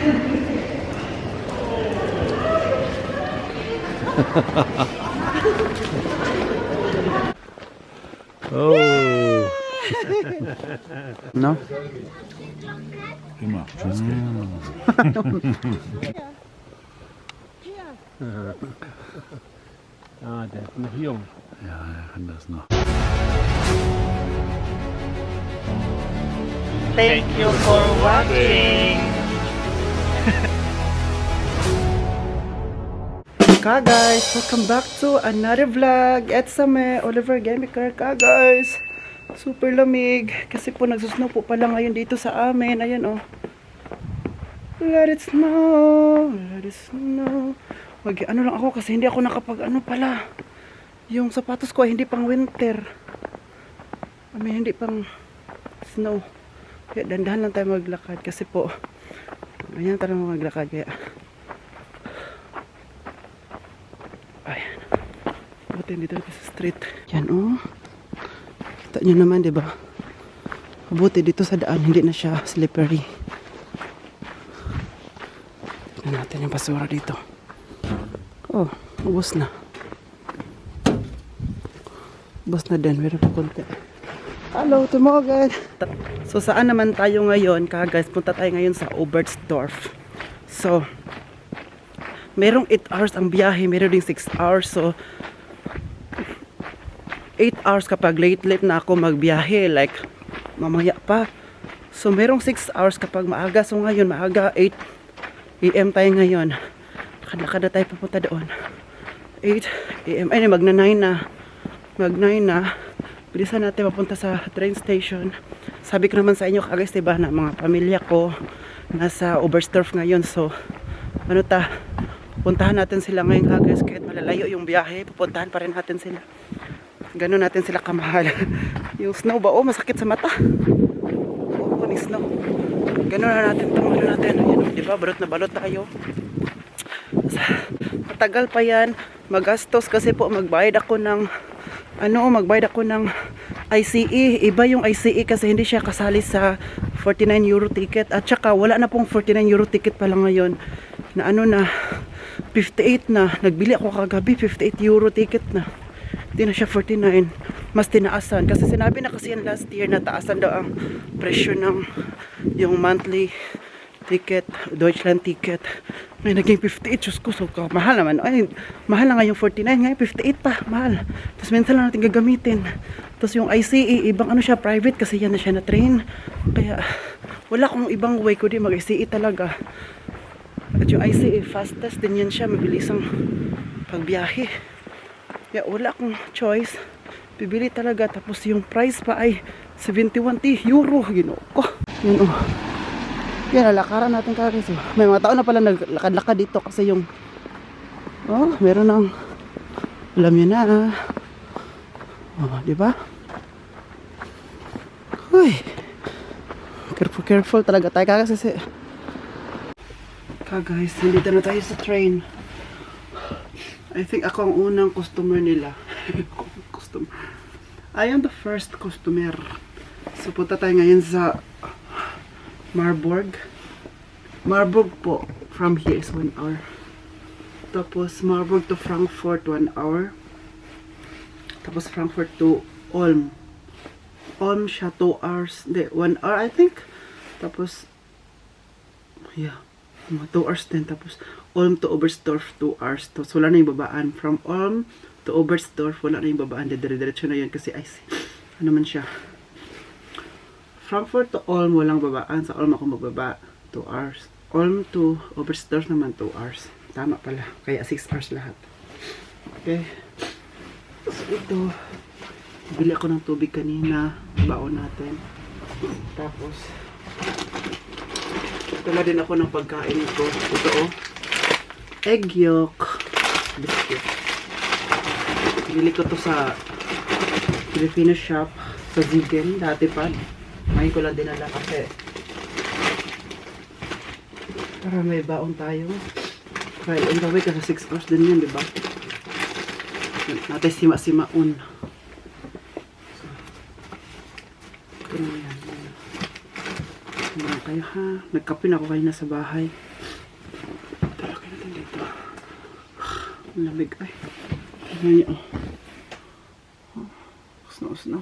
Oh. No? Immer. Ah, der ist noch jung. Ja, er kann das noch. Thank you for watching. Ka guys, welcome back to another vlog. It's me, Oliver Gamiker ka guys. Super lamig kasi po nagsusnow po pala ngayon dito sa amin. Ayan oh. Let it snow, let it snow. Ano lang ako kasi hindi ako nakapag ano pala. Yung sapatos ko ay hindi pang winter. I mean, hindi pang snow. Kaya dandahan lang tayo maglakad kasi po ganyan tayo maglakad kaya. Ayan. Buti dito sa street. Yan oh. Kita nyo naman diba? Mabuti dito sa daan hindi na siya slippery. Tignan natin yung basura dito. Oh, ubos na. Ubos na din. Meron pa konti. Hello, tumogan. So, saan naman tayo ngayon? Guys, punta tayo ngayon sa Oberstdorf. So, merong 8 hours ang biyahe. Meron ding 6 hours. So, 8 hours kapag late na ako magbiyahe. Like, mamaya pa. So, merong 6 hours kapag maaga. So, ngayon, maaga 8 AM tayo ngayon. Lakad na tayo papunta doon. 8 AM. Ay, magna 9 na. Mag 9 na. Bilisan natin mapunta sa train station. Sabi ko naman sa inyo kagais, diba, na mga pamilya ko nasa Oberstdorf ngayon. So, puntahan natin sila ngayon kagais. Kahit malalayo yung biyahe, pupuntahan pa rin natin sila. Ganon natin sila kamahal. Yung snow ba? Oh, masakit sa mata. Oh, kuning snow. Ganon na natin itong ano natin. Ayan, diba, balot na balot tayo. Matagal pa yan. Magastos kasi po magbayad ako ng ICE. Iba yung ICE kasi hindi siya kasali sa 49 euro ticket. At saka wala na pong 49 euro ticket pala ngayon. Na 58 na. Nagbili ako kagabi, 58 euro ticket na. Hindi na siya 49. Mas tinaasan. Kasi sinabi na kasi yan last year na taasan daw ang presyo ng yung monthly ticket, Deutschland ticket. May naging 58, Diyos ko, so mahal naman. Ay, mahal na nga yung 49, ngayon 58 pa, mahal. Tapos minsan lang natin gagamitin. Tapos yung ICE, ibang ano siya, private kasi yan na siya na train. Kaya wala akong ibang way kundi mag-ICE talaga. At yung ICE, fastest din yan siya, mabilis ang pagbiyahe. Kaya wala akong choice. Bibili talaga. Tapos yung price pa ay 71 euro. Ginoo ko. Yun oh. Yan, lalakaran natin kagad. So, may mga tao na pala naglakad-lakad dito kasi yung meron ng alam nyo na diba? Uy, careful talaga tayo kagad kasi guys, nandito na tayo sa train. I think ako ang unang customer nila. I am the first customer. So punta tayo ngayon sa Marburg po, from here is 1 hour. Tapos Marburg to Frankfurt 1 hour. Tapos Frankfurt to Ulm siya 2 hours, hindi, 1 hour I think. Tapos yeah, 2 hours din. Tapos Ulm to Oberstdorf 2 hours. Tapos wala na yung babaan. From Ulm to Oberstdorf wala na yung babaan, dire-diretso na yun kasi ano man siya, Frankfurt to Ulm walang babaan. Sa Ulm ako magbaba 2 hours. Ulm to Oberstdorf naman 2 hours. Tama pala. Kaya 6 hours lahat. Okay. So ito, bili ako ng tubig kanina. Baon natin. Tapos ito na din ako ng pagkain ko. Ito oh. Egg yolk. Biscuit. Bili ko to sa Filipino shop. Sa Zigen. Dati pa. Ngayon ko lang dinala kasi para may baon tayo. Right, on the way kasi 6 hours din yun, diba? Natin sima-simaun. So, ito na yan. tayo ha. Nagkape na ako kanina sa bahay. Talagay natin dito. Ang lamig ay. Tignan niyo. Usna-usna.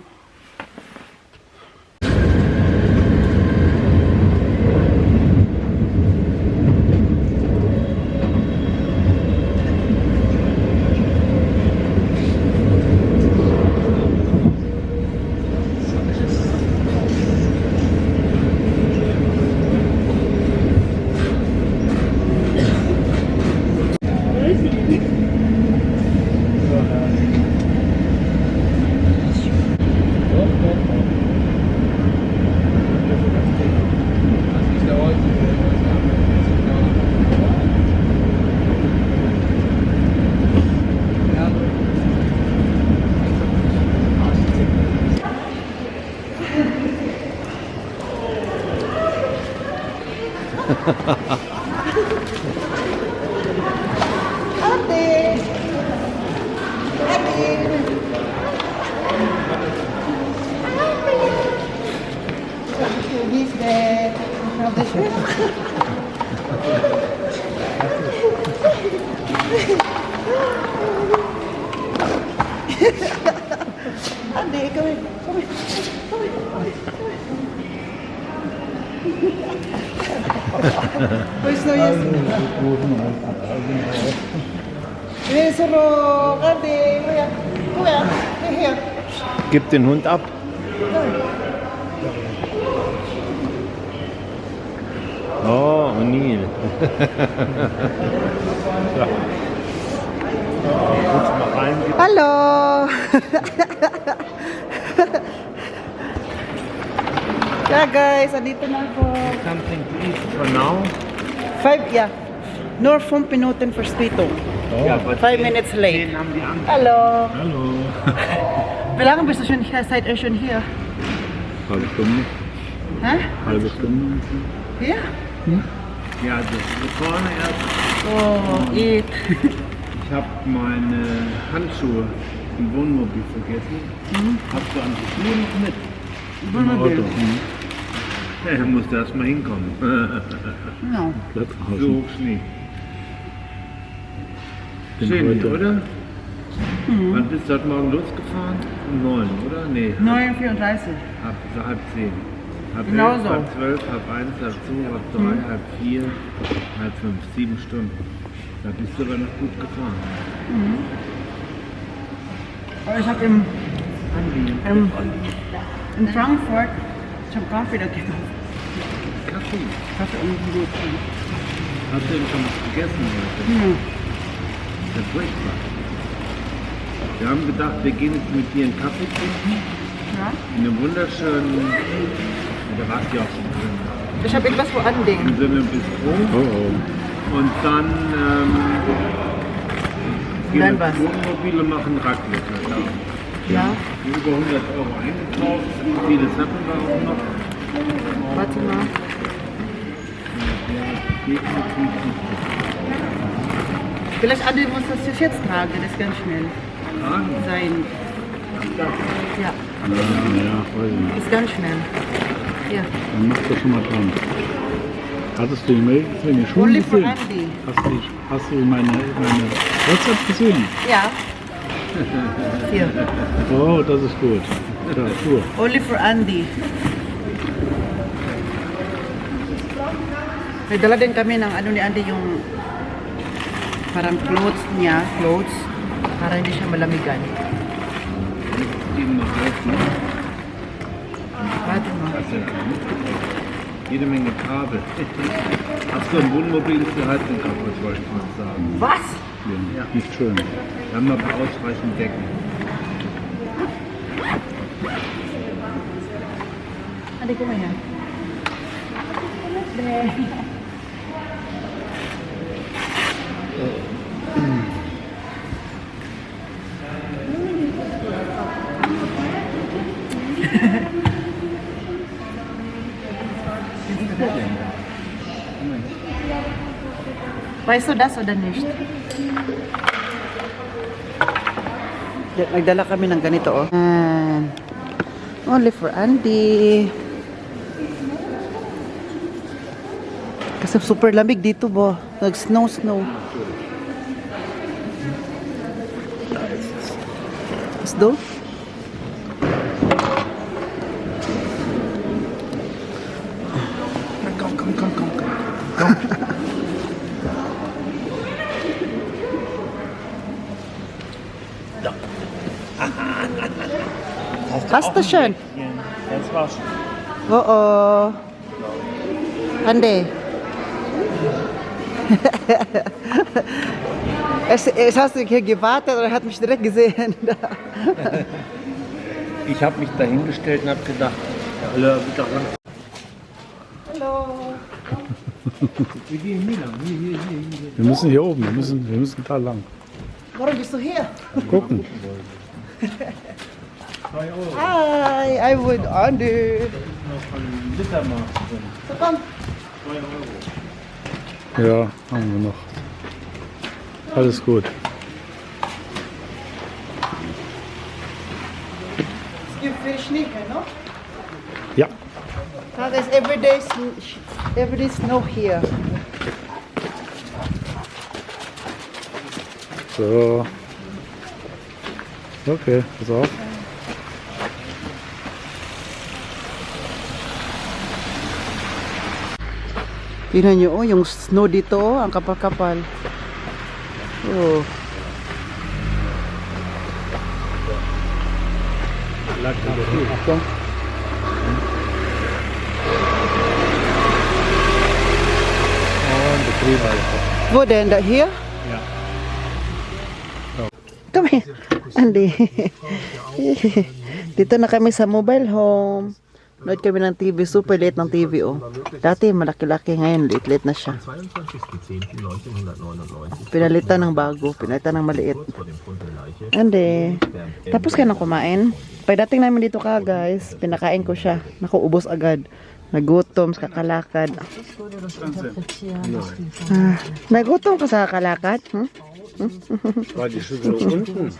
Ate! He's dead. Ate, come here. Where's no use? Resoro, Ate, komm her. Hier. Gib den Hund ab. Oh, O'Neill. Ja. Kurz mal rein. Hallo! Yeah guys, andito na ako. Something to eat for now. 5, yeah. Nur 5 Minuten verspätung. Ja, aber 5 minutes late. Den haben die Angst. Hallo! Hallo. Wie lange bist du schon hier? Seid ihr schon hier? Halbe Stunde. Hä? Halbe Stunde. Hier? Ja, das ist vorne erst. Oh, eat. Ich habe meine Handschuhe im Wohnmobil vergessen. Hast du andere Schuhe noch mit? Wohnmobil. Ja, du musst erst mal hinkommen. No. So hoch Schnee. Schön, oder? Wann bist du heute Morgen losgefahren? Um 9, oder? Nee. 9:34. Halb 10. Halb Genau 11, so. halb 12, halb 1, halb 2, halb 3, halb 4, halb 5. 7 Stunden. Da bist du aber noch gut gefahren. Aber ich habe in Frankfurt, ich habe Kaffee da gekauft. Kaffee. Kaffee und gut. Hast du denn schon was gegessen heute? Ja. Der Breakfast. Wir haben gedacht, wir gehen jetzt mit dir einen Kaffee trinken. Ja? In einem wunderschönen, da warst du ja auch schon drin, Ich habe irgendwas wo andingen. in so einem Bistro. Und dann gehen Dann wir was? ins Wohnmobil und machen Raclette. Ja. Über 100 Euro eingekauft, viele Sachen da auch noch. Warte mal. Definitiv nicht. Vielleicht Adi muss das jetzt tragen, das ist ganz schnell. Tragen? Sein. Ja, Ja, weiß ich nicht. ist ganz schnell. Ja. Dann mach das schon mal dran. Hattest du die Mail in den Schuhen Only for gesehen? Andy. Hast du meine WhatsApp gesehen? Ja. Hier. Oh, das ist gut. Ja, cool. Only for Andy. May dala din kami ng ano ni Andy yung parang clothes niya, para hindi siya malamigan. Geben wir helfen. Warte mal. Das sind jede Menge Kabel. Hast du im Wohnmobil ist die Heizung kaputt, wollte ich mal sagen. Was? Ja. Nicht schön. Wir haben aber ausreichend Decken. Andy, guck mal her. Weißt du das oder nicht? Nagdala kami ng ganito, oh. And only for Andy. Kasi super lamig dito ba? Nag-snow. Is do? Komm. Hast du schon? Das war's. Oo. Ande. Es hast du hier gewartet oder hat mich direkt gesehen? Ich habe mich dahingestellt und habe gedacht, hallo, bitte ran. Hallo. Wir gehen hier lang. Hier. Wir müssen hier oben, wir müssen da lang. Warum bist du hier? Gucken. Hi, I'm with Andy. Noch ein Litermaß drin. So, komm. 2 Euro. Ja, haben wir noch. Alles gut. Es gibt viel Schnee, no? Ja. There's every day snow here. So. Okay, pass auf. Tingnan nyo, oh, yung snow dito, oh, ang kapal-kapal. Oh. Achtung. Und Betrieb einfach. Wo denn? Da hier? Ja. Come here. Andy. Dito na kami sa mobile home. Nood kami ng TV. Super late ng TV, oh. Dati malaki-laki, ngayon late na siya. 22.10.1999 Pinalitan ng bago. Pinalitan ng maliit. Andy. Tapos ka na kumain? Pagdating namin dito ka, guys, pinakain ko siya. Nakuubos agad. Nagutom sa kakalakad. Nagutom ka sa kakalakad? Hmm? War die Schüssel unten?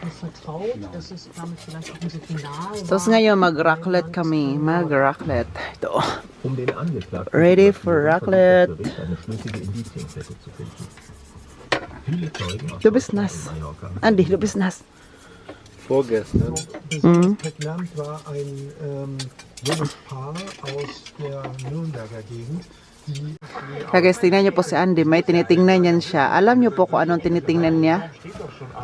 Tapos ngayon mag-raclette kami. Mag-raclette. Ito. Um den Angeklagten Ready for raclette. eine schlüssige Indizienkette zu finden. Viele Zeugen aus Du bist nass. Mallorca. Andy, du bist nass. Vorgestern. Besonders prägnant war ein junges Paar aus der Nürnberger Gegend, die Kaya guys, tingnan niyo po si Andy. May tinitingnan niyan siya. Alam niyo po kung anong tinitingnan niya?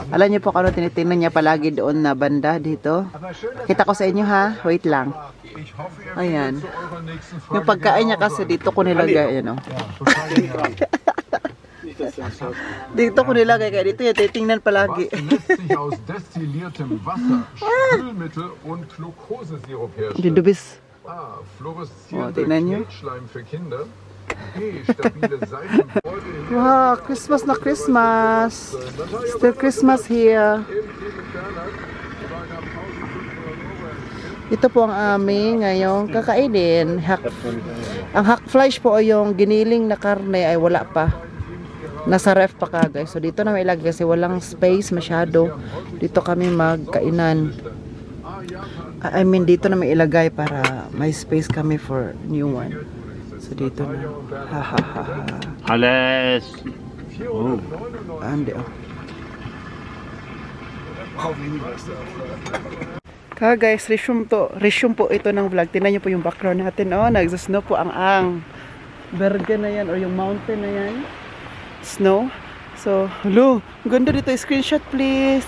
Alam niyo po kung anong tinitingnan niya palagi doon na banda dito? Kita ko sa inyo ha. Wait lang. Ayan. Yung pagkain niya kasi dito ko nilagay. Ano? Dito ko nilagay. Kaya dito yung titingnan palagi. lässt sich aus destilliertem Wasser, Spülmittel und Glukosesirup Hindi herstellen. dubis. A. Oh, Fluoreszierender tingnan niyo. Knetschleim für Kinder. B. Stabile Seifenbeutel. Wow, Christmas na Christmas. Still Christmas here. Ito po ang aming ngayong kakainin. Ang hack flesh po o yung giniling na karne ay wala pa. Nasa ref pa ka guys. So dito na may ilagay kasi walang space masyado. Dito kami magkainan. I mean dito na may ilagay para may space kami for new one. So dito na. Ha ha ha ha. Alles. Ande oh. Ka guys, resume po ito ng vlog. Tingnan niyo po yung background natin. Oh, nagsa-snow po ang bergen na yan or yung mountain na yan. Snow. So, hello, ang ganda dito. Screenshot please.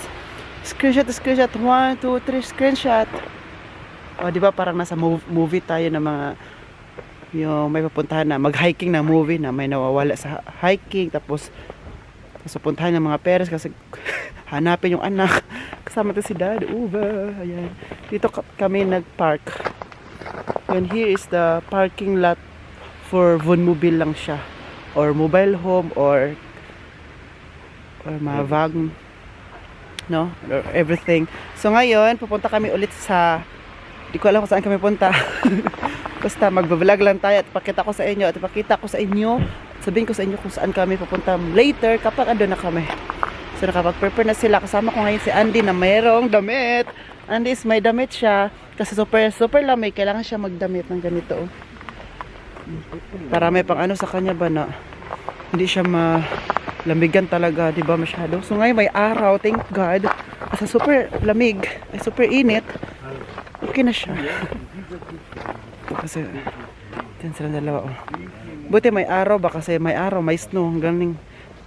Screenshot. 1, 2, 3, screenshot. Oh, di ba parang nasa movie tayo na mga yung may papuntahan na mag-hiking na movie na may nawawala sa hiking tapos puntahan ng mga parents kasi hanapin yung anak kasama to si Dad Uva. Ayan, dito kami nag-park and here is the parking lot for Vonmobil lang siya or mobile home or mga van, no, or everything. So ngayon pupunta kami ulit sa, di ko alam kung saan kami punta. Basta magbablog lang tayo at ipakita ko sa inyo at ipakita ko sa inyo, sabihin ko sa inyo kung saan kami pupunta later kapag ando na kami. So nakapag-prepare na sila. Kasama ko ngayon si Andy na mayroong damit. Andy is may damit siya kasi super lamig. Kailangan siya magdamit ng ganito. Oh. Para may pang ano sa kanya ba na hindi siya malamigan talaga, di ba masyado. So ngayon may araw, thank God. Sa super lamig, ay super init, okay na siya. Kasi, yan sila dalawa. Oh. Buti may araw ba kasi may araw, may snow. Ang galing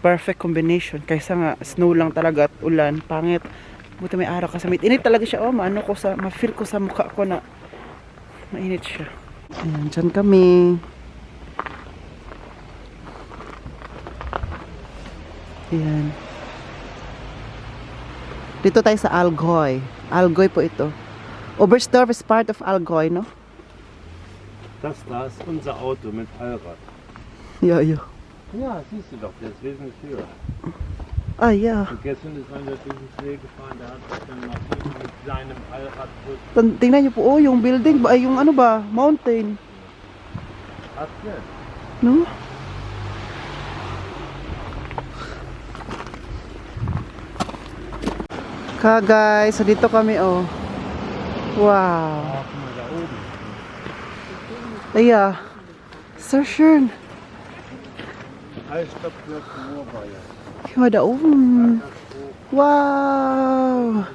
perfect combination. Kaysa nga snow lang talaga at ulan, pangit. Buti may araw kasi may init talaga siya. Oh, maano ko sa, ma-feel ko sa mukha ko na mainit siya. Ayan, dyan kami. Ayan. Dito tayo sa Allgäu. Allgäu po ito. Oberstdorf is part of Allgäu, no? Das da ist unser Auto mit Allrad. Ja, ja. Ja, siehst du doch, der ist wesentlich höher. Ah, ja. Und gestern ist einer durch den Schnee gefahren, der hat sich dann noch mit seinem Allrad Tingnan niyo po, oh, yung building ba, ay, yung ano ba, mountain. abgesetzt. No? Guys, so dito kami, oh. Wow. Guck mal da oben. Ja. So schön. Eisstockwerk Moorbayer. Guck mal da oben. Wow.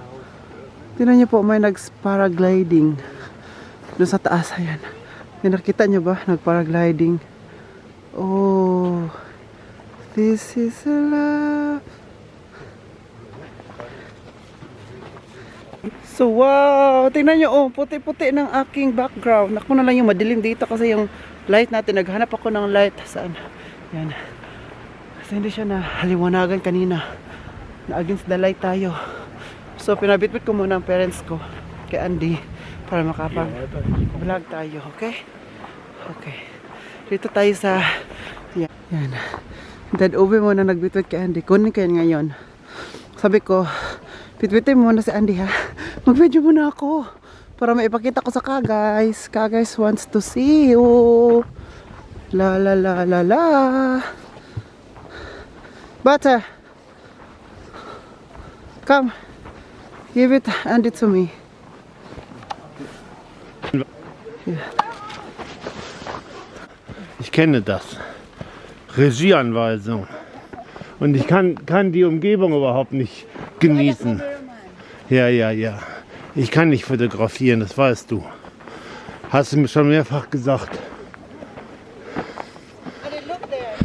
Tingnan niyo po, may nag-paragliding. Doon sa taas, ayan. May nakita niyo ba? Nag-paragliding. Oh. This is love. So wow, tingnan nyo, oh, puti-puti ng aking background. Ako na lang yung madilim dito kasi yung light natin, naghanap ako ng light. Saan? Yan. Kasi hindi siya na haliwanagan kanina. Na against the light tayo. So pinabitbit ko muna ang parents ko kay Andy para makapag-vlog tayo, okay? Okay. Dito tayo sa yan. Dad Uwe muna nagbitbit kay Andy. Kunin kayo ngayon. Sabi ko, bitbitin mo muna si Andy ha. Mag-video muna ako para maipakita ko sa Ka-guys. Ka-guys wants to see you. La la la la la. Butter. Come. Give it Andy to me. Ich kenne das. Regieanweisung. Und ich kann die Umgebung überhaupt nicht genießen. Ja, ja, ja. Ich kann nicht fotografieren, das weißt du. Hast du mir schon mehrfach gesagt. Look there.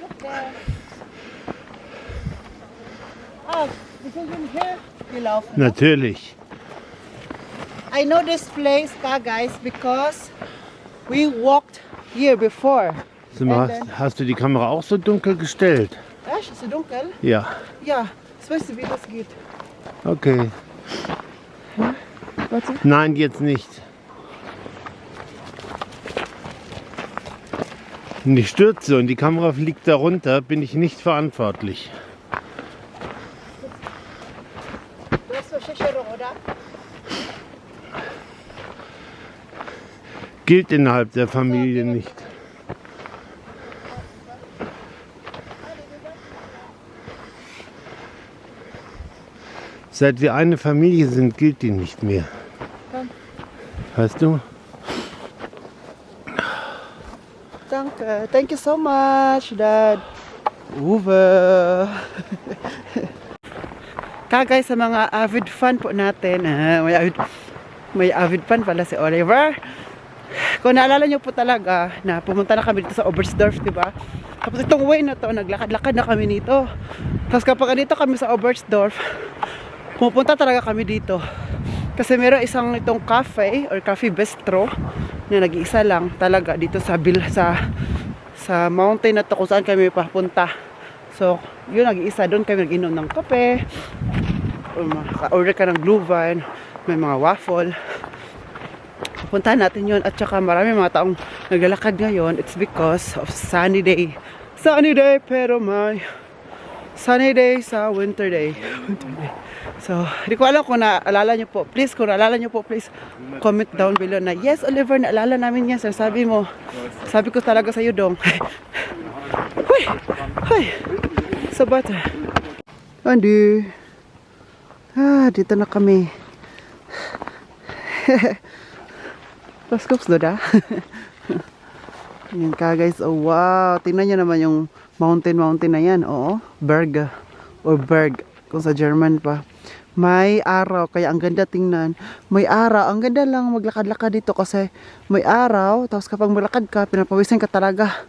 Look there. Ah, wir sind hier gelaufen. Natürlich. I know this place, guys, because we walked here before. Sag mal, hast du die Kamera auch so dunkel gestellt? Echt? Ist es dunkel? Ja. Ja, das weißt du, wie das geht. Okay. Warte. Nein, jetzt nicht. Wenn ich stürze und die Kamera fliegt da runter, bin ich nicht verantwortlich. Du hast Versicherung, oder? Gilt innerhalb der Familie nicht. Seit wir eine Familie sind, gilt die nicht mehr. Weißt du? Danke. Thank you so much, Dad. Uwe. Kagay sa mga avid fan po natin. May avid fan pala si Oliver. Kung naalala nyo po talaga na pumunta na kami dito sa Oberstdorf, di ba? Tapos itong way na to, naglakad-lakad na kami nito. Tapos kapag dito kami sa Oberstdorf, pupunta talaga kami dito. Kasi meron isang itong cafe or cafe bistro na nag-iisa lang talaga dito sa mountain na to kung saan kami papunta. So, yun nag-iisa. Doon kami nag-inom ng kape. Order ka ng glühwein. May mga waffle. Pupuntahan natin yun. At saka marami mga taong naglalakad ngayon. It's because of sunny day. Sunny day pero may sunny day sa winter day. Winter day. So, hindi ko alam kung naalala nyo po. Please, kung naalala nyo po, please comment down below na, yes, Oliver, naalala namin yan. Sabi mo, sabi ko talaga sa'yo, dong. Huy! Huy! So, butter. Andy. Dito na kami. Was guckst du da? Yan ka guys. Oh wow. Tingnan nyo naman yung mountain na yan. Oo. Berg. Or Berg. Kung sa German pa. May araw. Kaya ang ganda tingnan. May araw. Ang ganda lang maglakad-lakad dito kasi may araw. Tapos kapag malakad ka, pinapawisin ka talaga.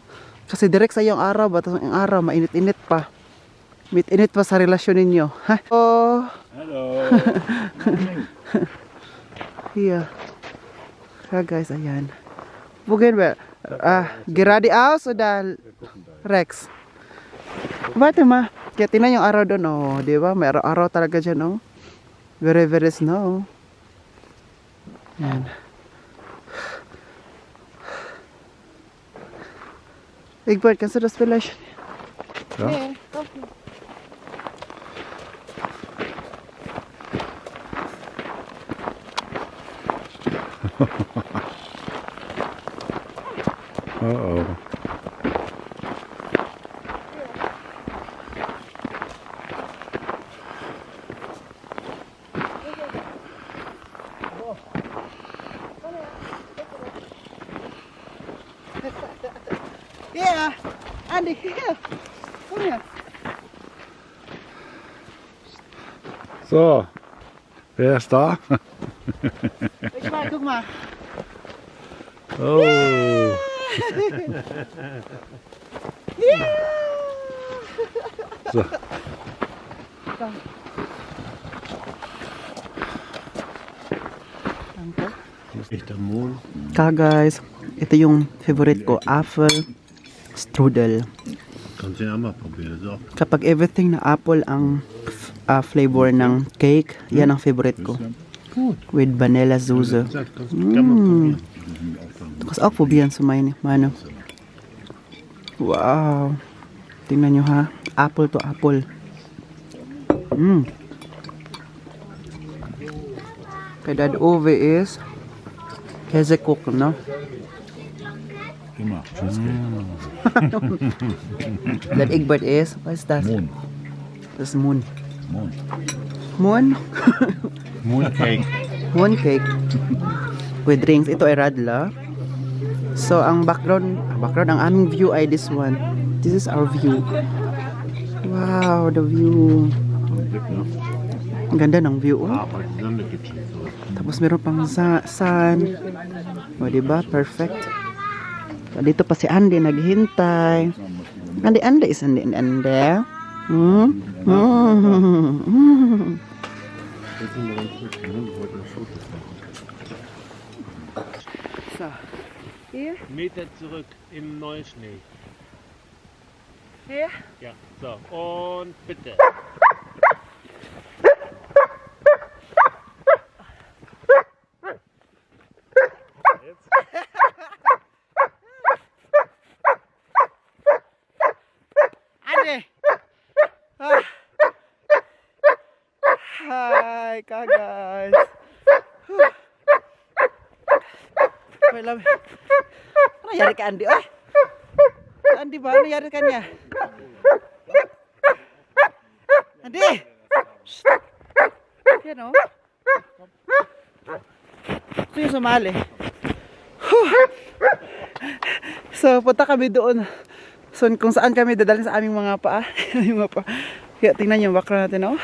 Kasi direct sa iyong araw ba? Tapos yung araw, mainit-init pa. Mainit-init pa sa relasyon ninyo. Ha? Oh. Hello. Hier. Ja guys, ayan. Wo gehen wir? Geradeaus oder Rex? Warte mal. Kaya tingnan yung araw doon, oh. Di ba? May araw talaga dyan, oh. Very, very snow. Yan. Egbert, kannst du das vielleicht? Ja. Nee, okay. Oh. Yeah, Andy, here. Komm her. So, wer ist da? Ich mal, guck mal. Oh. So. Danke. Echter Mond. Guys, ito yung favorite ko, apple strudel. Kannst du ja mal probieren. So. Kapag everything na apple ang flavor ng cake, yan ang favorite ko. With vanilla Soße. Gesagt, kann man probieren. Du kannst auch probieren zu meine. Wow. Tingnan nyo ha. Apple to apple. Kaya dat over is Käsekuchen, no? Immer. Dat Egbert is, was ist das? Mohn. Das ist Moon. Mohn. Moon? Mooncake. Mooncake. With drinks. Ito ay radla. So, ang background, ang aming view ay this one. This is our view. Wow, the view. Ang ganda ng view. Oh. Aber die Sonne gibt's nicht so. Tapos meron pang sun. O, diba? Perfect. So, dito pa si Andy naghihintay. Andy is Andy. So, hier. Meter zurück im Neuschnee. Hier. Ja, so. Und bitte. Andy! Hi, guys. May love. Ano nangyari ka, Andy? Oy! Andy ba? Ano nangyari ka niya? Andy! Shh! Yan o. Ito yung sumali. So, punta kami doon. So, kung saan kami dadalhin sa aming mga paa. Kaya tingnan yung background natin, oh.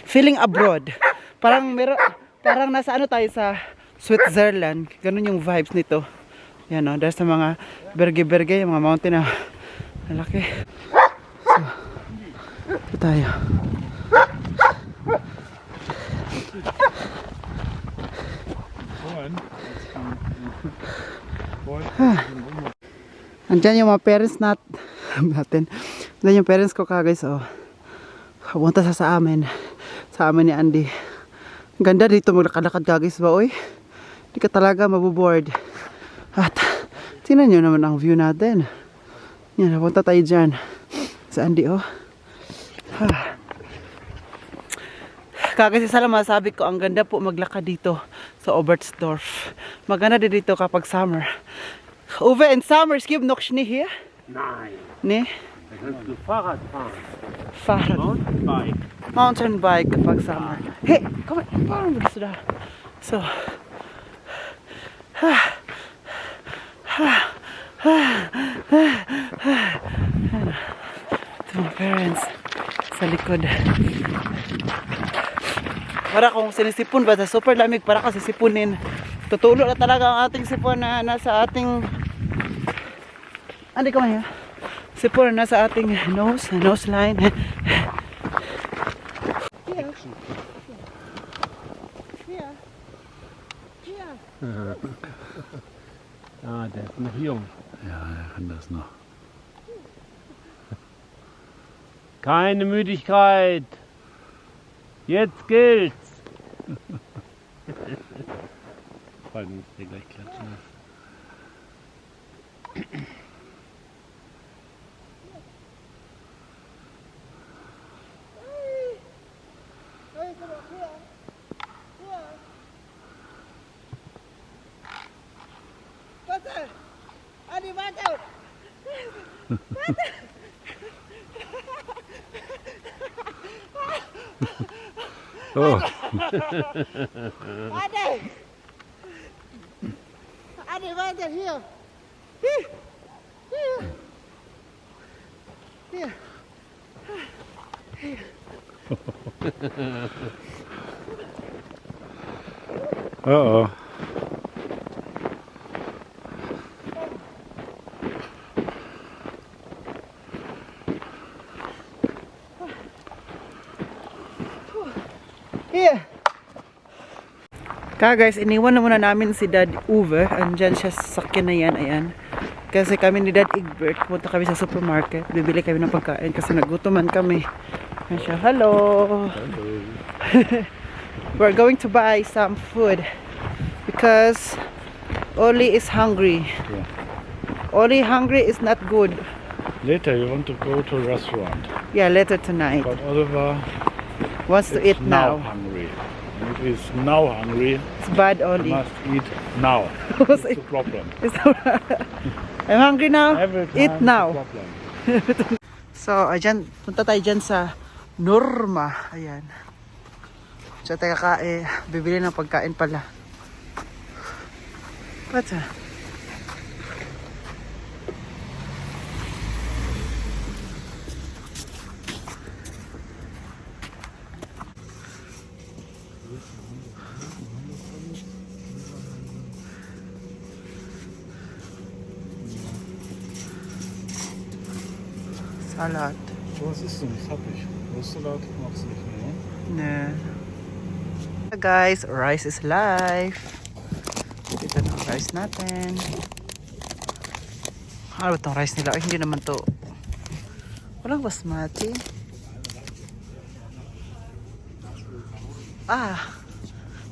Feeling abroad. Parang nasa ano tayo sa Switzerland. Ganun yung vibes nito. Yan, oh. Dahil sa mga berge-berge, yung mga mountain na malaki. So, ito tayo. Andyan yung mga parents natin. Andyan yung parents ko guys, oh. Pumunta sa amin. Sa amin ni Andy. Ang ganda dito maglakad-lakad guys ba, oy. Hindi ka talaga mabuboard. At tingnan nyo naman ang view natin. Yan, napunta tayo dyan. Sa Andy, oh. Kasi sa masabi ko, ang ganda po maglakad dito sa Oberstdorf. Maganda din dito kapag summer. Uwe, in summer, es gibt noch Schnee hier? Nein. Nee? Da kannst du Fahrrad fahren. Fahrrad. Mountainbike. Mountainbike kapag summer. Hey, komm, warum bist du da? So. Ito mga parents sa likod. Para kung sinisipon ba sa super lamig, para kasi sipunin. Tutulo na talaga ang ating sipon na nasa ating hindi ka maya. Sipon na nasa ating nose line. Ah, der ist noch jung. Ja, er kann das noch. Keine Müdigkeit. Jetzt gilt's. Vor allem muss der gleich klatschen. Oh, Adi, warte, hier. Hier. oh, oh. Here. Guys, iniwan na muna namin si Dad Uwe. Andyan siya sa sakyan na yan. Ayan. Kasi kami ni Dad Egbert, punta kami sa supermarket. Bibili kami ng pagkain kasi nagutuman kami. Ayan siya. Hello. We're going to buy some food because Oli is hungry. Yeah. Oli hungry is not good. Later you want to go to a restaurant, Yeah, later tonight. but Oliver Wants to is eat now. hungry. And if he's now hungry, It's bad, he Oli. must eat now. That's the problem. I'm hungry now. Every time Eat it's a now. problem. So, ayan, punta tayo dyan sa Norma. Ayan. So, tayo bibili ng pagkain pala. What's that? Salat. Was ist denn? Das hab ich. Wurstsalat machst du nicht mehr, ne? Ne. Guys, rice is life. Ito na ang rice natin. Ano ba itong rice nila? Ay, hindi naman to. Walang basmati.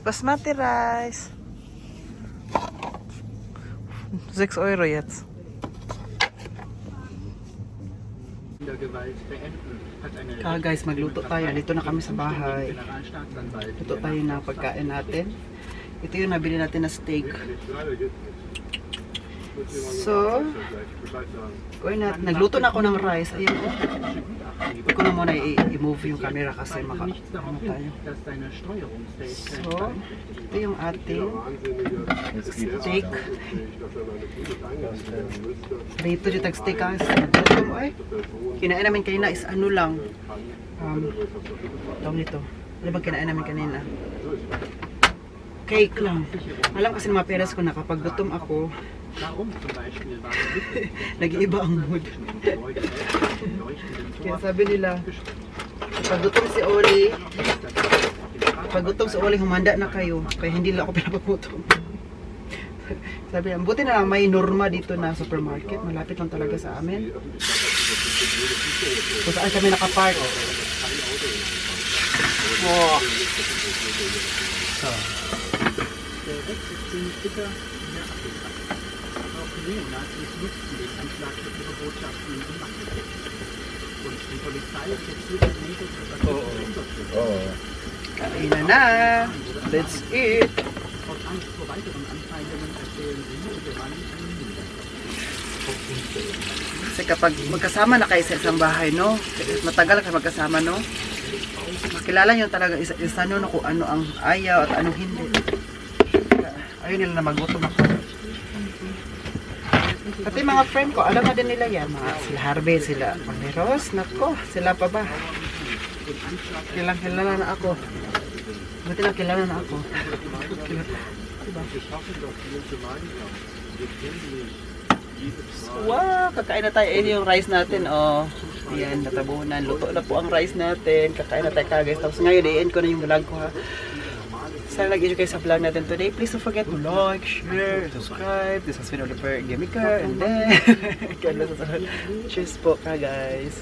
Basmati rice. 6 Euro jetzt. Guys, magluto tayo. Dito na kami sa bahay. Luto tayo ng pagkain natin. Ito yung nabili natin na steak. So, nagluto na ako ng rice. Ayun ko. Huwag ko na muna i-move yung camera kasi ano tayo. So, ito yung ating steak. Dito dito steak guys. Kinain namin kanina is ano lang. Tawag nito. Ano ba kinain namin kanina? Cake lang. Alam kasi ng mga parents ko na kapag gutom ako, nag-iiba ang mood. Kaya sabi nila, kapag gutom si Oli, humanda na kayo. Kaya hindi lang ako pinapagutom. Sabi niya, buti na lang may Norma dito na supermarket. Malapit lang talaga sa amin. Kung saan kami nakapark. Oh. So. Kain na. Let's eat. Kasi kapag magkasama na kayo sa isang bahay, no? Matagal kayo magkasama, no? Makilala nyo talaga isa no kung ano ang ayaw at anong hindi. Ayaw nila na magutom ako. Pati mga friend ko, alam na din nila yan. Mga sila Harvey, sila Pamiros, nako, sila pa ba? Kilala na ako. Buti lang kilala na ako. Diba? Wow, kakain na tayo. Ini yung rice natin, oh. Ayan, natabunan. Luto na po ang rice natin. Kakain na tayo guys. Tapos ngayon, i-end ko na yung vlog ko ha. Sana nag-enjoy kayo sa vlog natin today. Please don't forget to like, share, subscribe. This has been Oliver Gamiker. And then, cheers po ka guys.